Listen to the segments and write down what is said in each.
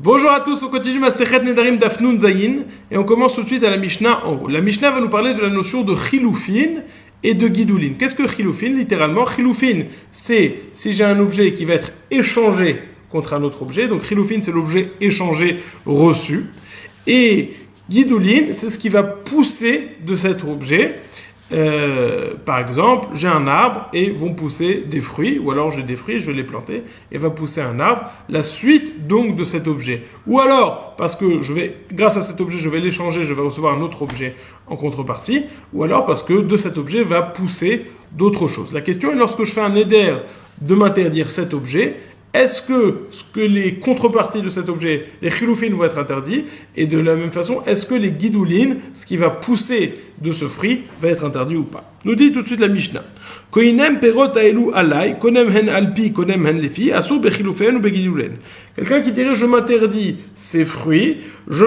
Bonjour à tous, on continue Masechet Nedarim Daf Nun Zayin et on commence tout de suite à la Mishnah en haut. La Mishnah va nous parler de la notion de Chilufin et de Gidulin. Qu'est-ce que Chilufin? Littéralement, Chilufin, c'est si j'ai un objet qui va être échangé contre un autre objet. Donc Chilufin, c'est l'objet échangé reçu. Et Gidulin, c'est ce qui va pousser de cet objet. Par exemple, j'ai un arbre et vont pousser des fruits, ou alors j'ai des fruits, je vais les planter et va pousser un arbre, la suite donc de cet objet. Ou alors, parce que grâce à cet objet, je vais l'échanger, je vais recevoir un autre objet en contrepartie, ou alors parce que de cet objet va pousser d'autres choses. La question est, lorsque je fais un éder de m'interdire cet objet, est-ce que les contreparties de cet objet, les chilufin vont être interdits? Et de la même façon, est-ce que les guidulines, ce qui va pousser de ce fruit, va être interdit ou pas? Nous dit tout de suite la Mishnah. Koinem perot aelu alai, konem hen alpi, konem hen lefi, asur bechilufen ou begidulen. Quelqu'un qui dirait, je m'interdis ces fruits, je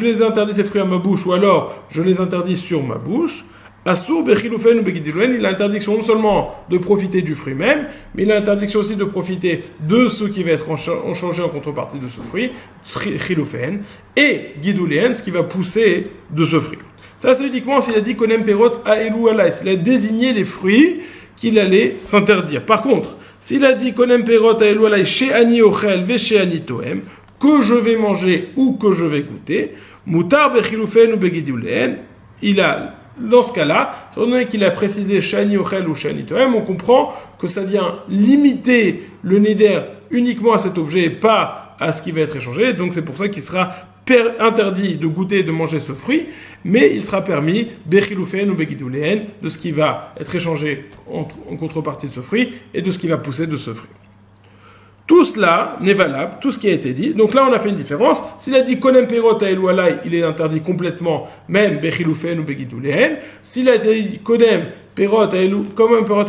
les interdis ces fruits à ma bouche, ou alors je les interdis sur ma bouche. Asur bechilufen ou begidulen, il a l'interdiction non seulement de profiter du fruit même, mais il a l'interdiction aussi de profiter de ce qui va être changé en contrepartie de ce fruit, chilufen, et gidulen, ce qui va pousser de ce fruit. Ça, c'est uniquement s'il a dit konem perot aelu alai, s'il a désigné les fruits qu'il allait s'interdire. Par contre, s'il a dit konem perot aelu alai she'ani ochel ve she'ani toem, que je vais manger ou que je vais goûter, mutar bechilufen ou begidulen, dans ce cas-là, étant donné qu'il a précisé Shani Ochel ou Shani Toem, on comprend que ça vient limiter le neder uniquement à cet objet et pas à ce qui va être échangé. Donc c'est pour ça qu'il sera interdit de goûter et de manger ce fruit, mais il sera permis Bechilufen ou Begiduleen de ce qui va être échangé en contrepartie de ce fruit et de ce qui va pousser de ce fruit. Tout cela n'est valable, tout ce qui a été dit. Donc là, on a fait une différence. S'il a dit konem perot aelu alai, il est interdit complètement, même bechilufen ou begiduleen. S'il a dit konem perot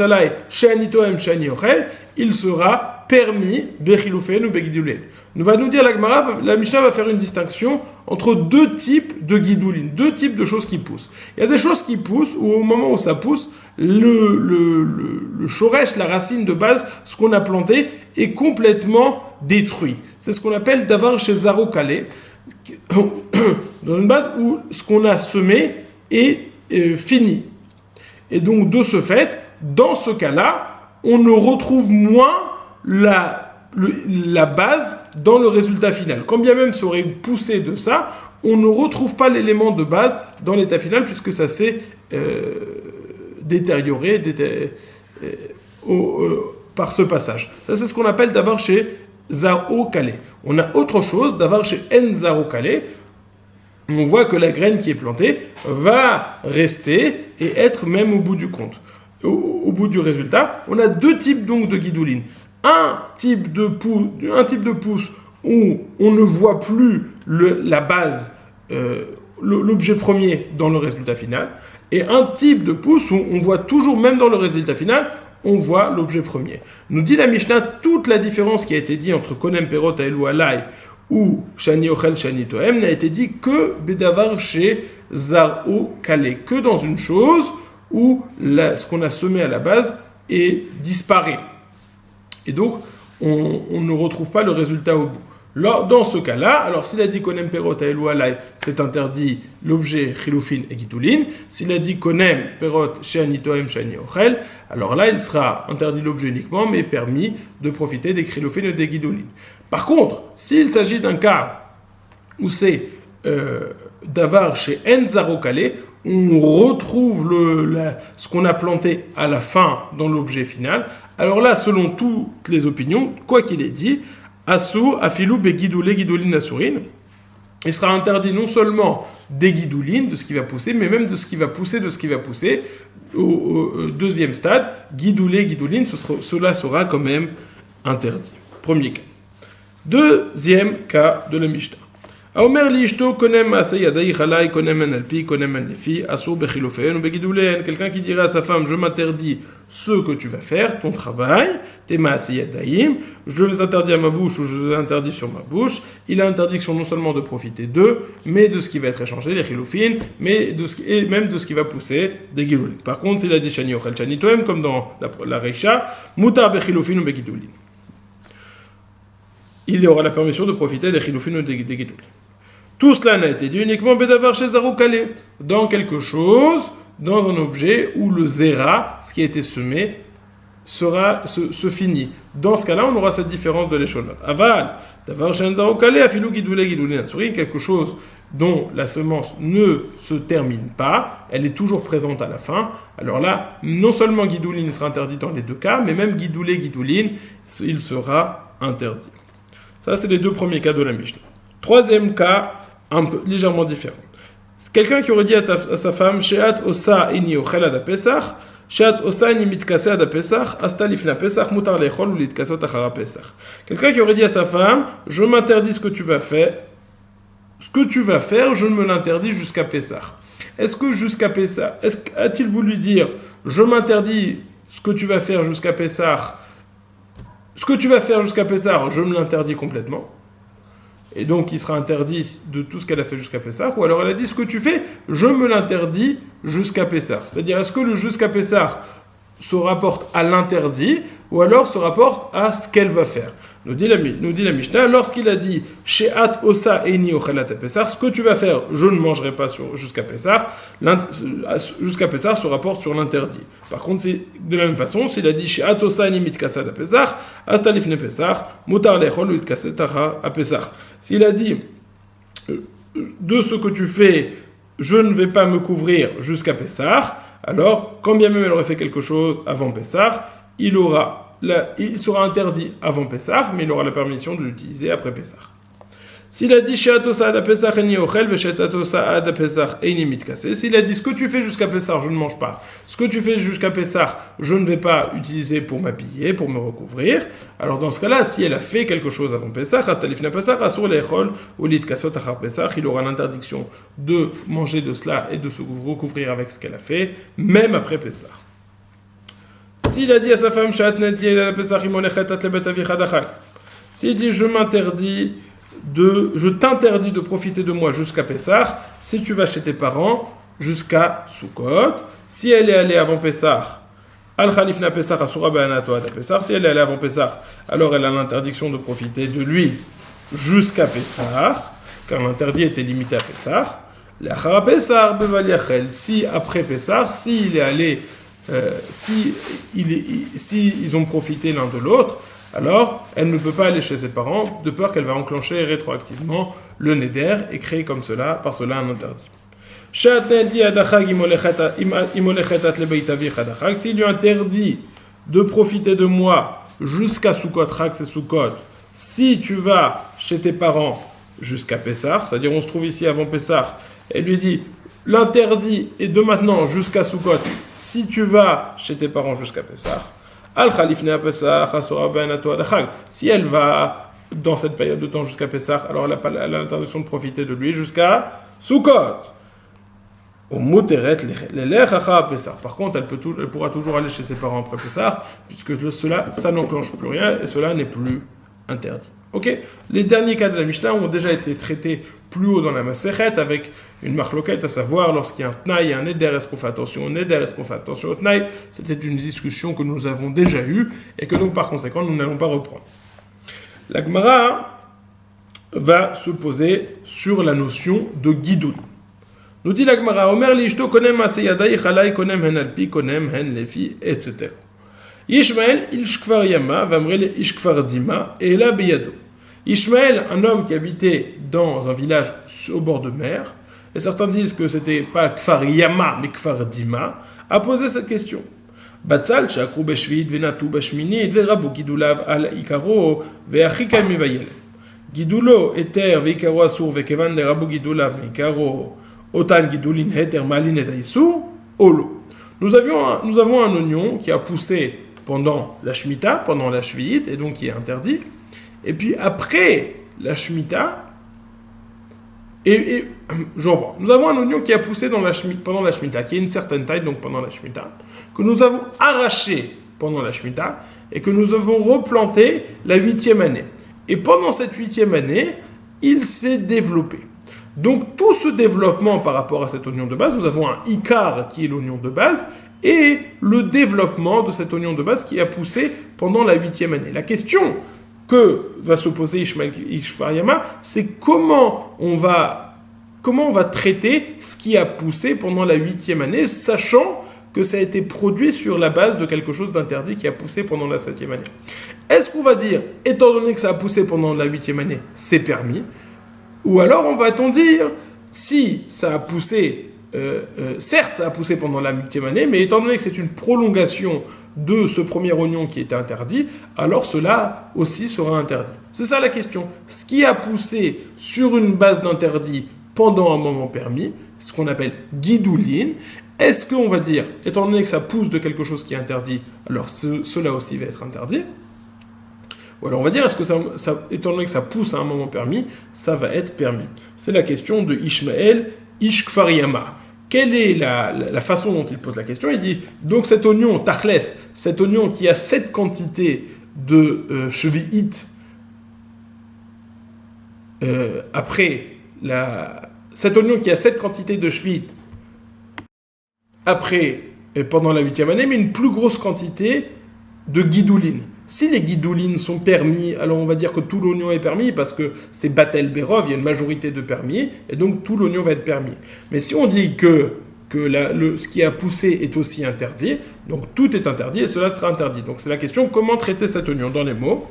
alai, she'ani toem, she'ani ochel, il sera permis bechilufen ou begiduleen. Nous va nous dire la Gemara, la Mishnah va faire une distinction entre deux types de guidulines, deux types de choses qui poussent. Il y a des choses qui poussent où au moment où ça pousse, le shoresh, la racine de base, ce qu'on a planté, est complètement détruit. C'est ce qu'on appelle davar chez Zaro Kalé, dans une base où ce qu'on a semé est fini. Et donc, de ce fait, dans ce cas-là, on ne retrouve moins la base dans le résultat final. Quand bien même ça aurait poussé de ça, on ne retrouve pas l'élément de base dans l'état final puisque ça s'est détérioré par ce passage. Ça, c'est ce qu'on appelle d'avoir chez Zaro Kalé. On a autre chose, d'avoir chez En Zaro Kalé. On voit que la graine qui est plantée va rester et être même au bout du compte. Au bout du résultat, on a deux types donc de guidouline. Un type de pousse où on ne voit plus la base, l'objet premier dans le résultat final, et un type de pousse où on voit toujours, même dans le résultat final, on voit l'objet premier. Nous dit la Mishnah, toute la différence qui a été dite entre konem perot aelu alai ou shani ochel shani toem n'a été dit que bedavar chez Zaro Kalé, que dans une chose où ce qu'on a semé à la base disparaît. Et donc, on ne retrouve pas le résultat au bout. Dans ce cas-là, alors s'il a dit konem perot aelu alai, c'est interdit l'objet chilufin et gidulin. S'il a dit konem perot she'ani toem she'ani ochel, alors là, il sera interdit l'objet uniquement, mais permis de profiter des chilufin et des gidulin. Par contre, s'il s'agit d'un cas où c'est davar chez En Zaro Kalé, on retrouve ce qu'on a planté à la fin dans l'objet final. Alors là, selon toutes les opinions, quoi qu'il ait dit, Asur, afilou, begidoulé, gidouline, asurin, il sera interdit non seulement des guidoulines, de ce qui va pousser, mais même de ce qui va pousser, au deuxième stade, guidoulé, guidouline, cela sera quand même interdit. Premier cas. Deuxième cas de la Mishnah. Aomer li ishto konem maaseh yadai chalai konem en alpi konem en lefi asur bechilofeen ou begidulen. Quelqu'un qui dirait à sa femme, je m'interdis ce que tu vas faire, ton travail, tes maaseh yadaim, je les interdis à ma bouche ou je les interdis sur ma bouche. Il a interdiction non seulement de profiter d'eux, mais de ce qui va être échangé, les chilofin, et même de ce qui va pousser des gidulin. Par contre, s'il a dit shani ochel shani toem, comme dans la reisha, mutar bechilofin ou begidulin. il y aura la permission de profiter des chilufin ou des gidoulin. Tout cela n'a été dit uniquement bedavar chez Zarukale, dans quelque chose, dans un objet où le zera, ce qui a été semé, se finit. Dans ce cas-là, on aura cette différence de l'échonot. Aval, davar chez Zarukale, afilou gidoulé gidoulin souris, quelque chose dont la semence ne se termine pas, elle est toujours présente à la fin. Alors là, non seulement gidoulin sera interdit dans les deux cas, mais même gidoulé gidoulin, il sera interdit. Ça, c'est les deux premiers cas de la Mishnah. Troisième cas, un peu légèrement différent. C'est quelqu'un qui aurait dit à sa femme, Sheat osa ini ochel ad Pesach, Sheat osa ini mitkase ad Pesach, asta lifna Pesach, mutar lechol ou litkasot achara Pesach. Quelqu'un qui aurait dit à sa femme, je m'interdis ce que tu vas faire, je me l'interdis jusqu'à Pesach. Est-ce que jusqu'à Pesach, a-t-il voulu dire, je m'interdis ce que tu vas faire jusqu'à Pesach, je me l'interdis complètement? Et donc, il sera interdit de tout ce qu'elle a fait jusqu'à Pessah. Ou alors, elle a dit, ce que tu fais, je me l'interdis jusqu'à Pessah. C'est-à-dire, est-ce que le jusqu'à Pessah se rapporte à l'interdit, ou alors se rapporte à ce qu'elle va faire? Nous dit la Mishnah, lorsqu'il a dit, She'at osa eini ochelat Pessah, ce que tu vas faire, je ne mangerai pas jusqu'à Pessah, jusqu'à Pessah se rapporte sur l'interdit. Par contre, c'est de la même façon, s'il a dit, She'at osa eini mitkasad Pessah, asta lifne Pessah, mutar lechol ou itkaset a Pessah. S'il a dit, de ce que tu fais, je ne vais pas me couvrir jusqu'à Pessah, alors, quand bien même elle aurait fait quelque chose avant Pessah, il sera interdit avant Pessah, mais il aura la permission de l'utiliser après Pessah. S'il a dit She'at osa ad Pesach eni ochel ve she'at osa ad Pesach eni mitkase, s'il a dit ce que tu fais jusqu'à Pessah, je ne mange pas. Ce que tu fais jusqu'à Pessah, je ne vais pas utiliser pour m'habiller, pour me recouvrir. Alors dans ce cas-là, si elle a fait quelque chose avant Pessah, astalifna Pessah, asur lechol ou litkasot achar Pessah, il aura l'interdiction de manger de cela et de se recouvrir avec ce qu'elle a fait, même après Pessah. S'il a dit à sa femme She'at netli la Pessah imolechet at lebet avicha dachal, s'il dit je t'interdis de profiter de moi jusqu'à Pessah, si tu vas chez tes parents, jusqu'à Sukkot. Si elle est allée avant Pessah, Al-Khalifna Pessah Asura Be'anato Ad Pessah, si elle est allée avant Pessah, alors elle a l'interdiction de profiter de lui jusqu'à Pessah, car l'interdit était limité à Pessah. L'Achara Pessah Beval Yachel, si après Pessah, s'il est allé, si ils ont profité l'un de l'autre, alors elle ne peut pas aller chez ses parents, de peur qu'elle va enclencher rétroactivement le neder et créer par cela un interdit. S'il lui interdit de profiter de moi jusqu'à Sukkot, c'est Sukkot, si tu vas chez tes parents jusqu'à Pessah, c'est-à-dire on se trouve ici avant Pessah, elle lui dit l'interdit est de maintenant jusqu'à Sukkot, si tu vas chez tes parents jusqu'à Pessah. Si elle va dans cette période de temps jusqu'à Pessah, alors elle a l'interdiction de profiter de lui jusqu'à Sukkot. Par contre, elle pourra toujours aller chez ses parents après Pessah, puisque ça n'enclenche plus rien et cela n'est plus interdit. Ok, les derniers cas de la Mishnah ont déjà été traités plus haut dans la Masechet avec une marloquette, à savoir lorsqu'il y a un tnaï et un éder, est-ce qu'on fait attention au éder, est-ce qu'on fait attention au tnaï. C'était une discussion que nous avons déjà eue et que donc par conséquent nous n'allons pas reprendre. La Gemara va se poser sur la notion de guidoun. Nous dit la Gemara, Omer li ishto konem aseyadai chalai konem hen alpi konem hen lefi, etc. Ishmael ishkvar yama vamrele ishkvar dima et la biyado. Ishmael, un homme qui habitait dans un village au bord de mer, et certains disent que c'était pas Kfar Yama, mais Kfar Dima, a posé cette question. Batzal, Shakru Beshvit, Venatu Bashminit, Verabu Gidulav al Ikaro, Veachika Mivayel. Gidulo, Eter, Veikaro Asur, Vekevan, Verabu Gidulav, Meikaro, Otan Gidulin, Heter, Malin et Aïsou, Olo. Nous avons un oignon qui a poussé pendant la Shemitah, pendant la Shvit, et donc qui est interdit. Et puis après la Shemitah, nous avons un oignon qui a poussé pendant la Shemitah, qui a une certaine taille, donc pendant la Shemitah, que nous avons arraché pendant la Shemitah, et que nous avons replanté la 8e année. Et pendant cette 8e année, il s'est développé. Donc tout ce développement par rapport à cet oignon de base, nous avons un Ikar qui est l'oignon de base, et le développement de cet oignon de base qui a poussé pendant la 8e année. La question que va s'opposer Ishvariyama, c'est comment on va traiter ce qui a poussé pendant la 8e année, sachant que ça a été produit sur la base de quelque chose d'interdit qui a poussé pendant la 7e année. Est-ce qu'on va dire, étant donné que ça a poussé pendant la 8e année, c'est permis? Ou alors va-t-on dire, si ça a poussé, certes ça a poussé pendant la 8e année, mais étant donné que c'est une prolongation de ce premier oignon qui était interdit, alors cela aussi sera interdit. C'est ça la question. Ce qui a poussé sur une base d'interdit pendant un moment permis, ce qu'on appelle guidouline, est-ce qu'on va dire, étant donné que ça pousse de quelque chose qui est interdit, alors cela aussi va être interdit? Ou alors on va dire, est-ce que étant donné que ça pousse à un moment permis, ça va être permis? C'est la question de Ishmael Ishkfariyama. Quelle est la façon dont il pose la question? Il dit, donc cet oignon, tachles, cet oignon qui a cette quantité de chevi'it, cet oignon qui a cette quantité de chevi'it, pendant la 8e année, mais une plus grosse quantité de guidouline. Si les guidoulines sont permis, alors on va dire que tout l'oignon est permis parce que c'est Batel Berov, il y a une majorité de permis, et donc tout l'oignon va être permis. Mais si on dit que ce qui a poussé est aussi interdit, donc tout est interdit et cela sera interdit. Donc c'est la question, comment traiter cet oignon dans les mots?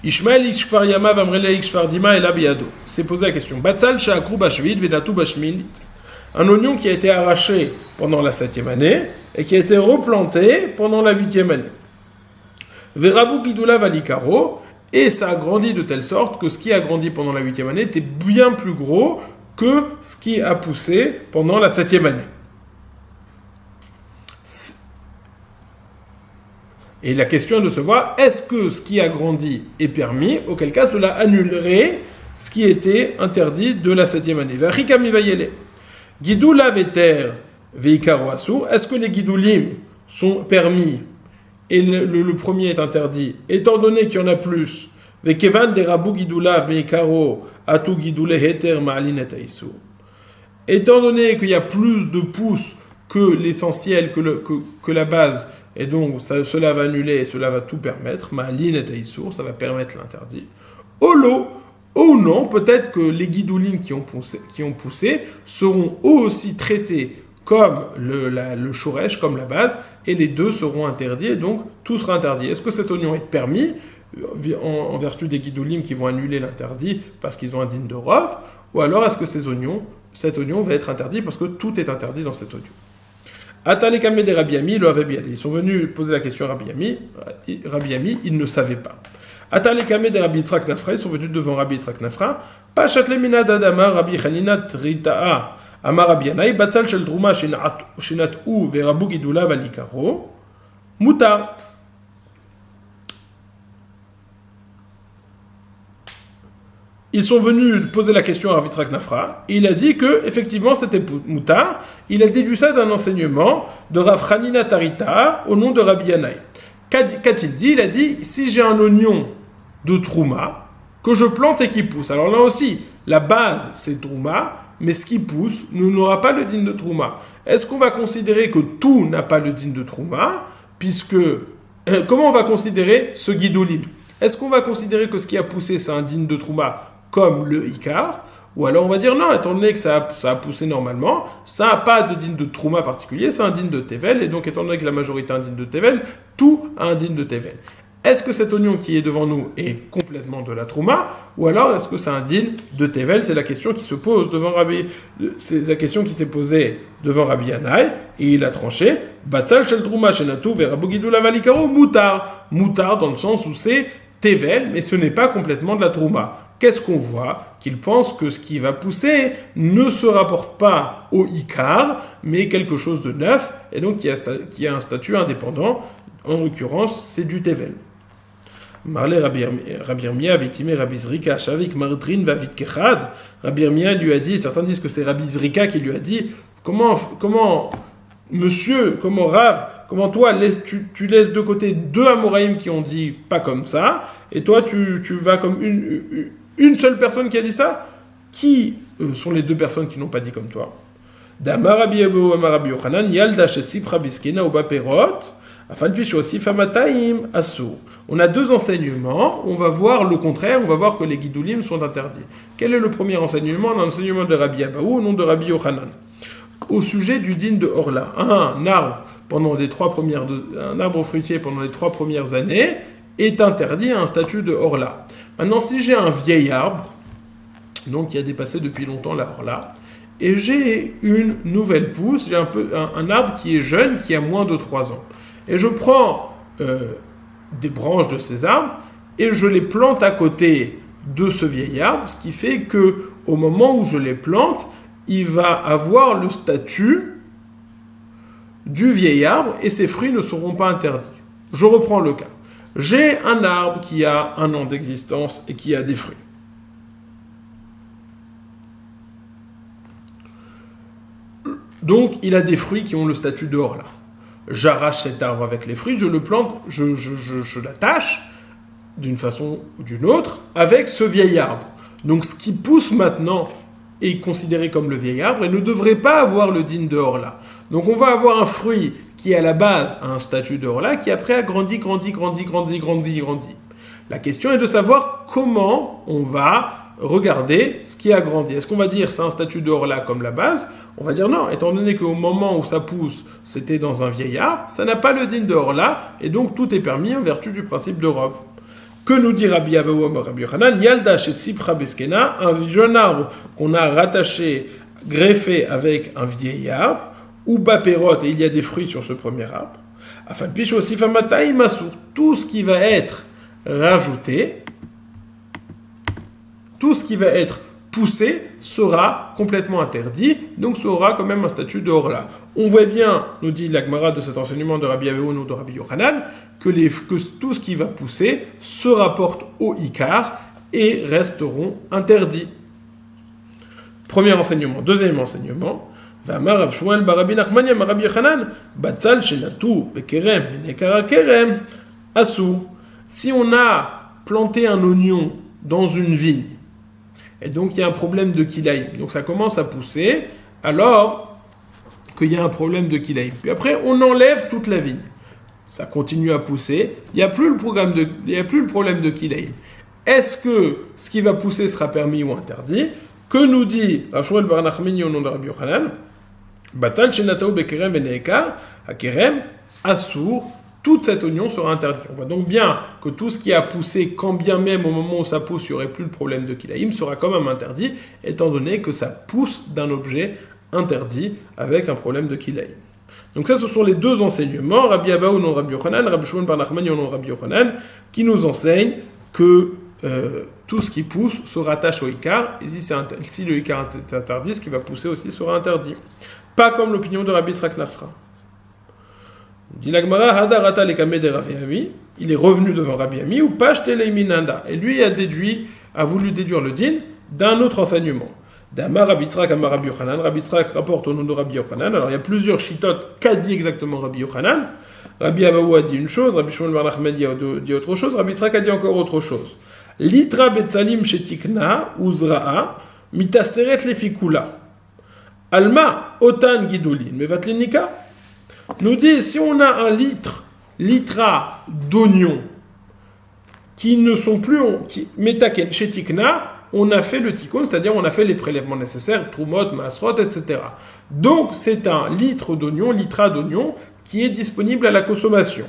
Ishmael Ishkvariyama Vamrele Ishkvardima et Labiado. C'est posé la question. Batsal Sha'akru Bashvid Venatu Bashminit. Un oignon qui a été arraché pendant la 7e année et qui a été replanté pendant la 8e année. Verabu Gidula Valikaro, et ça a grandi de telle sorte que ce qui a grandi pendant la 8e année était bien plus gros que ce qui a poussé pendant la 7e année. Et la question est de se voir, est-ce que ce qui a grandi est permis, auquel cas cela annulerait ce qui était interdit de la 7e année. Vachikami Vayele. Gidula Veter Veikaro Asur, est-ce que les guidoulim sont permis et le premier est interdit, étant donné qu'il y en a plus, Vekevan de Rabu Gidulav Veikaro Atu Gidule Heter Ma'alin et Aisur. Étant donné qu'il y a plus de pouces que l'essentiel, que la base, et donc cela va annuler et cela va tout permettre, Ma'alin et Aisur, ça va permettre l'interdit. Olo, ou non, peut-être que les guidoulim qui ont poussé seront eux aussi traités comme le shoresh, comme la base, et les deux seront interdits, et donc tout sera interdit. Est-ce que cet oignon est permis en vertu des guidoulim qui vont annuler l'interdit parce qu'ils ont un din de rov, ou alors est-ce que cet oignon va être interdit parce que tout est interdit dans cet oignon? Atalekame des Rabbi Ami le avaient bien dit. Ils sont venus poser la question à Rabbi Ami, ils ne savaient pas. Atalekame des Rabbi Yitzhak Nafra, ils sont venus devant Rabbi Yitzhak Nafra. Pachat lemina d'Adama, Rabbi Chanina Trita'a. Amar Rabbi Yanaï, Batsal shel Druma shenat ou verabu gidula valikaro, mutar. Ils sont venus poser la question à Rabbi Yitzhak Nafra, et il a dit que effectivement c'était mutar. Il a déduit ça d'un enseignement de Rav Chanina Tarita au nom de Rabbi Yanaï. Qu'a-t-il dit? Il a dit, si j'ai un oignon de Trouma, que je plante et qui pousse. Alors là aussi, la base c'est Trouma, mais ce qui pousse n'aura pas le din de Trouma. Est-ce qu'on va considérer que tout n'a pas le din de Trouma, puisque... comment on va considérer ce guidoulim? Est-ce qu'on va considérer que ce qui a poussé c'est un din de Trouma comme le Ikar? Ou alors on va dire non, étant donné que ça a poussé normalement, ça n'a pas de din de Trouma particulier, c'est un din de Tevel, et donc étant donné que la majorité a un din de Tevel, tout a un din de Tevel. Est-ce que cet oignon qui est devant nous est complètement de la Trouma, ou alors est-ce que c'est un din de Tevel? C'est la question qui se pose devant c'est la question qui s'est posée devant Rabbi Yanaï, et il a tranché, Batsal shel Trouma shenatu verabu gidula valikaro mutar. Mutar dans le sens où c'est Tevel, mais ce n'est pas complètement de la Trouma. Qu'est-ce qu'on voit? Qu'il pense que ce qui va pousser ne se rapporte pas au Ikar, mais quelque chose de neuf, et donc qui a un statut indépendant. En l'occurrence, c'est du Tevel. Marlé Rabbi Yirmiyah vitimé Rabbi Zrika Shavik Mardrin Vavit Kechad. Rabbi Yirmiyah lui a dit, certains disent que c'est Rabbi Zrika qui lui a dit, comment monsieur, comment Rav, comment toi tu laisses de côté deux Amoraïm qui ont dit pas comme ça, et toi tu vas comme une seule personne qui a dit ça? Qui sont les deux personnes qui n'ont pas dit comme toi? Damar Rabbi Abu Amar Rabbi Yochanan Yalda Shesipra Biskina Oba Perot Afin de aussi famataim assour. On a deux enseignements, on va voir le contraire, on va voir que les guidoulim sont interdits. Quel est le premier enseignement? L'enseignement de Rabbi Abaou au nom de Rabbi Yochanan. Au sujet du din de Orla, un arbre fruitier pendant les 3 premières années est interdit à un statut de Orla. Maintenant, si j'ai un vieil arbre, donc qui a dépassé depuis longtemps la Orla, et j'ai une nouvelle pousse, j'ai un arbre qui est jeune, qui a moins de 3 ans, et je prends des branches de ces arbres et je les plante à côté de ce vieil arbre, ce qui fait que au moment où je les plante, il va avoir le statut du vieil arbre et ses fruits ne seront pas interdits. Je reprends le cas. J'ai un arbre qui a 1 an d'existence et qui a des fruits. Donc, il a des fruits qui ont le statut de Orla. J'arrache cet arbre avec les fruits, je le plante, je l'attache d'une façon ou d'une autre avec ce vieil arbre. Donc, ce qui pousse maintenant est considéré comme le vieil arbre et ne devrait pas avoir le din de Orla. Donc, on va avoir un fruit qui, à la base, a un statut de Orla, qui après a grandi. La question est de savoir comment on va regarder ce qui a grandi. Est-ce qu'on va dire c'est un statut de Orla comme la base? On va dire non, étant donné qu'au moment où ça pousse, c'était dans un vieil arbre, ça n'a pas le din de Orla, et donc tout est permis en vertu du principe de Rov. Que nous dit Rabbi Abaou Rabbi Yochanan? Yalda chez Sipra Beskena, un jeune arbre qu'on a rattaché, greffé avec un vieil arbre, ou Baperot, et il y a des fruits sur ce premier arbre. Afin de picher aussi Famataï Masour, tout ce qui va être rajouté, tout ce qui va être poussé sera complètement interdit, donc ça aura quand même un statut de Orla. On voit bien, nous dit l'Agmara de cet enseignement de Rabbi Abaou ou de Rabbi Yochanan, que tout ce qui va pousser se rapporte au Ikar et resteront interdits. Premier enseignement. Deuxième enseignement, V'amar Rav Shmuel bar Rabbi Nachmania bar Rabbi Yochanan, Batzal shenatu bekerem nekara kerem asu. Si on a planté un oignon dans une vigne, et donc il y a un problème de kilaïm, donc ça commence à pousser, alors qu'il y a un problème de kilaïm. Puis après, on enlève toute la vigne. Ça continue à pousser, il n'y a plus le problème de kilaïm. Est-ce que ce qui va pousser sera permis ou interdit? Que nous dit Rav Shmuel bar Nachmani au nom de Rabbi Yochanan? Batzal shenatau bekerem veneikar, hakerem, assour, toute cet oignon sera interdit. On voit donc bien que tout ce qui a poussé, quand bien même au moment où ça pousse, il n'y aurait plus le problème de kilaïm, sera quand même interdit, étant donné que ça pousse d'un objet interdit avec un problème de kilaïm. Donc ça, ce sont les deux enseignements, Rabbi Abaou au nom de Rabbi Yochanan, Rabbi Shmuel bar Nachmani au nom de Rabbi Yochanan, qui nous enseignent que tout ce qui pousse se rattache au Ikar, et si le Ikar est interdit, ce qui va pousser aussi sera interdit. Pas comme l'opinion de Rabbi Yitzhak Nafra. Dit la Gemara, Hadarata lekame de Rabbi Ami, il est revenu devant Rabbi Ami, ou Pashte leiminanda, et lui a voulu déduire le din d'un autre enseignement. D'Amar Rabbi Yitzhak Amar Rabbi Yochanan, Rabbi Yitzhak rapporte au nom de Rabbi Yochanan, alors il y a plusieurs chitotes, qu'a dit exactement Rabbi Yochanan. Rabbi Abaou a dit une chose, Rabbi Shmuel bar Nachmani a dit autre chose, Rabbi Yitzhak a dit encore autre chose. Litra betzalim shetikna uzra'a mitaseret lefikula. Alma otan gidulin mevatlinika. Nous dit, si on a un litra d'oignons qui ne sont plus metaken shetikna, on a fait le tikkun, c'est-à-dire on a fait les prélèvements nécessaires, trumot, masrot, etc. Donc c'est un litra d'oignon qui est disponible à la consommation.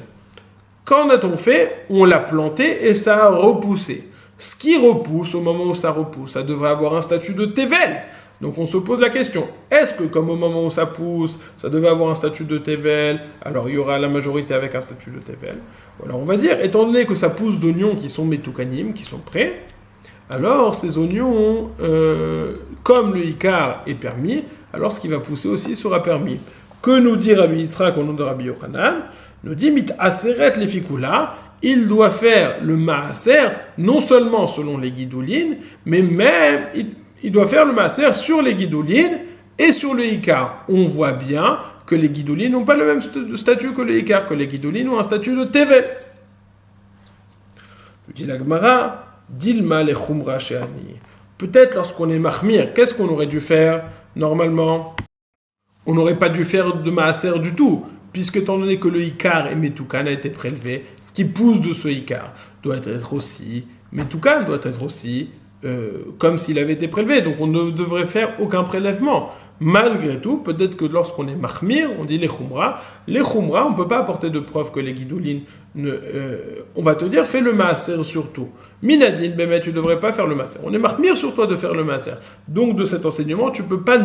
Qu'en a-t-on fait? On l'a planté et ça a repoussé. Ce qui repousse, au moment où ça repousse, ça devrait avoir un statut de tevel. Donc on se pose la question, est-ce que comme au moment où ça pousse, ça devait avoir un statut de tevel, alors il y aura la majorité avec un statut de tevel? Alors on va dire, étant donné que ça pousse d'oignons qui sont metoukanim, qui sont prêts, alors ces oignons, comme le Ikar est permis, alors ce qui va pousser aussi sera permis. Que nous dit Rabbi Yitzhak au nom de Rabbi Yochanan? Nous dit, mit aseret les fikula, il doit faire le maaser, non seulement selon les guidoulines, mais même il doit faire le maaser sur les guidoulines et sur le Ikar. On voit bien que les guidoulines n'ont pas le même statut que le Ikar, que les guidoulines ont un statut de tevel. Dit la Gemara, dilma le chumra she'ani. Peut-être lorsqu'on est mahmir, qu'est-ce qu'on aurait dû faire normalement? On n'aurait pas dû faire de maaser du tout, puisque étant donné que le Ikar et Metoukan a été prélevé, ce qui pousse de ce Ikar doit être aussi, Metoukan doit être aussi comme s'il avait été prélevé. Donc on ne devrait faire aucun prélèvement. Malgré tout, peut-être que lorsqu'on est mahmir, on dit les khumra, on ne peut pas apporter de preuve que les guidoulines, on va te dire, fais le maaser surtout. Minadin, mais tu ne devrais pas faire le maaser. On est mahmir sur toi de faire le maaser. Donc de cet enseignement, tu ne peux pas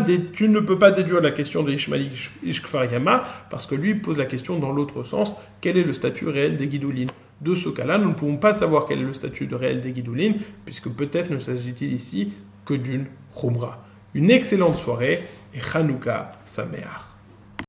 déduire la question de Ishmael Ishkfar Yama, parce que lui pose la question dans l'autre sens, quel est le statut réel des guidoulines? De ce cas-là, nous ne pouvons pas savoir quel est le statut réel des guidoulines, puisque peut-être ne s'agit-il ici que d'une khumra. Une excellente soirée et Hanouka Sameach.